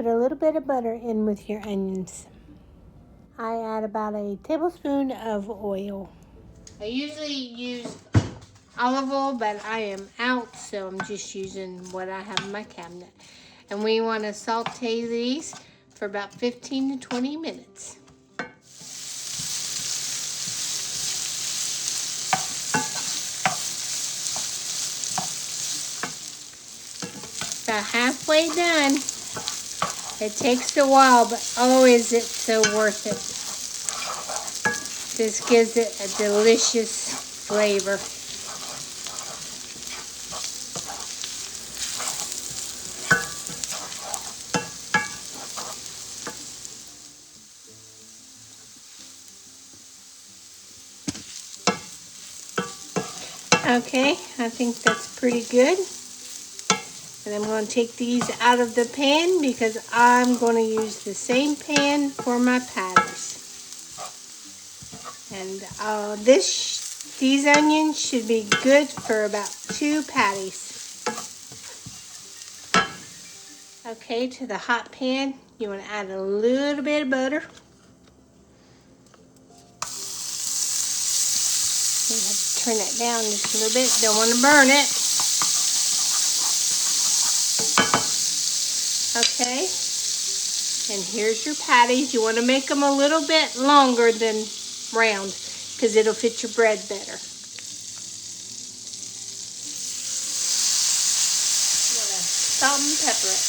put a little bit of butter in with your onions. I add about a tablespoon of oil. I usually use olive oil, but I am out, so I'm just using what I have in my cabinet. And we want to saute these for about 15 to 20 minutes. About halfway done. It takes a while, but oh, is it so worth it. This gives it a delicious flavor. Okay, I think that's pretty good. And I'm going to take these out of the pan because I'm going to use the same pan for my patties. And these onions should be good for about 2 patties. Okay, to the hot pan, you want to add a little bit of butter. You have to turn that down just a little bit. Don't want to burn it. Okay, and here's your patties. You want to make them a little bit longer than round because it'll fit your bread better. You want to salt and pepper it.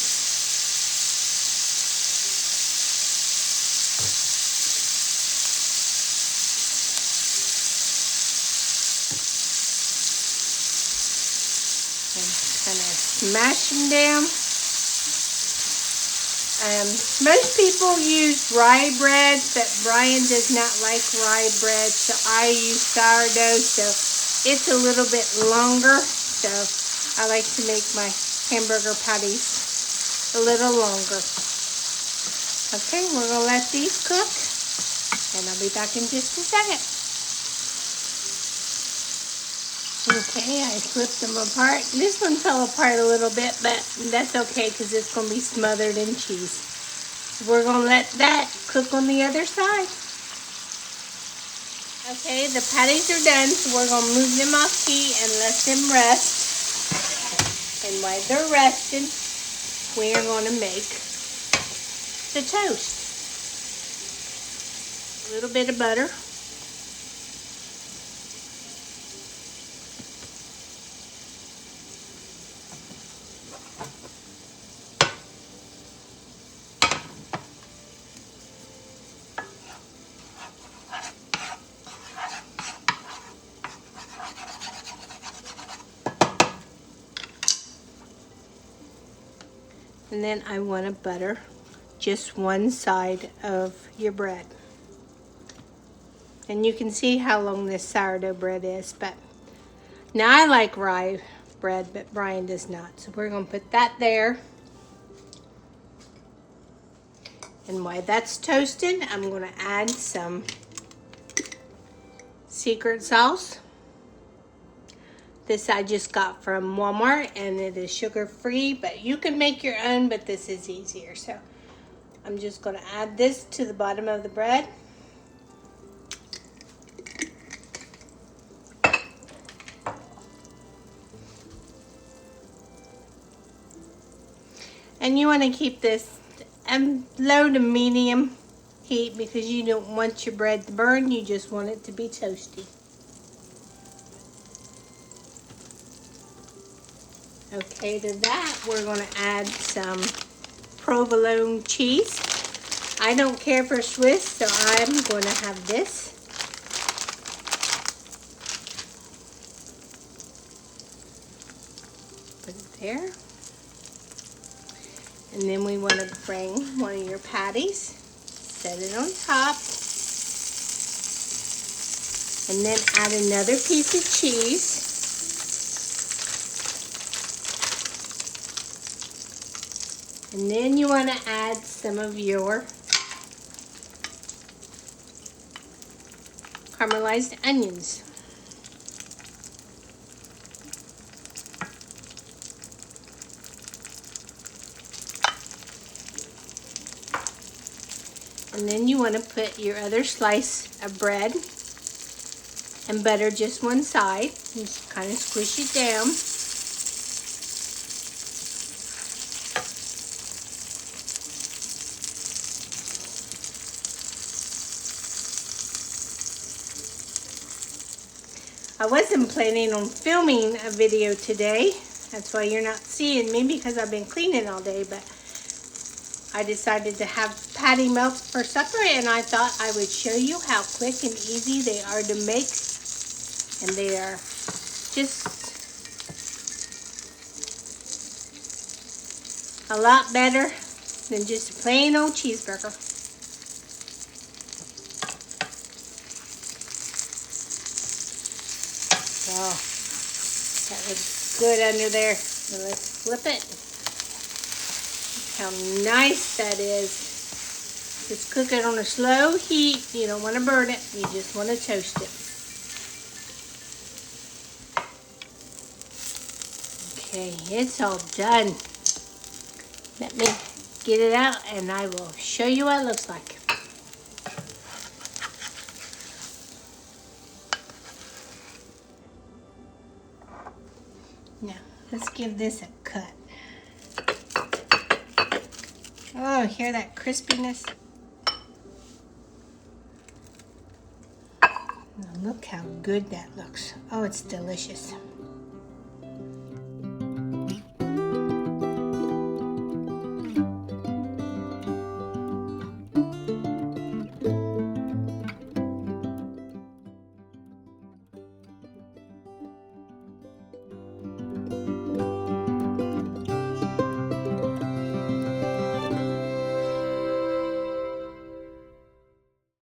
And kind of smash them down. Most people use rye bread, but Brian does not like rye bread, so I use sourdough, so it's a little bit longer. So I like to make my hamburger patties a little longer. Okay, we're going to let these cook, and I'll be back in just a second. Okay, I flipped them apart. This one fell apart a little bit, but that's okay because it's going to be smothered in cheese. We're going to let that cook on the other side. Okay, the patties are done, so we're going to move them off heat and let them rest. And while they're resting, we are going to make the toast. A little bit of butter. And then I want to butter just one side of your bread. And you can see how long this sourdough bread is. But now I like rye bread, but Brian does not. So we're going to put that there. And while that's toasting, I'm going to add some secret sauce. This I just got from Walmart, and it is sugar-free, but you can make your own, but this is easier. So I'm just going to add this to the bottom of the bread. And you want to keep this low to medium heat because you don't want your bread to burn. You just want it to be toasty. Okay, to that we're going to add some provolone cheese. I don't care for Swiss, so I'm going to have this. Put it there. And then we want to bring one of your patties, set it on top, and then add another piece of cheese. And then you want to add some of your caramelized onions. And then you want to put your other slice of bread and butter just one side. Just kind of squish it down. I wasn't planning on filming a video today. That's why you're not seeing me, because I've been cleaning all day, but I decided to have patty melt for supper, and I thought I would show you how quick and easy they are to make. And they are just a lot better than just a plain old cheeseburger. Oh, that looks good under there. So let's flip it. Look how nice that is. Just cook it on a slow heat. You don't want to burn it. You just want to toast it. Okay, it's all done. Let me get it out and I will show you what it looks like. Now, let's give this a cut. Oh, hear that crispiness? Now look how good that looks. Oh, it's delicious.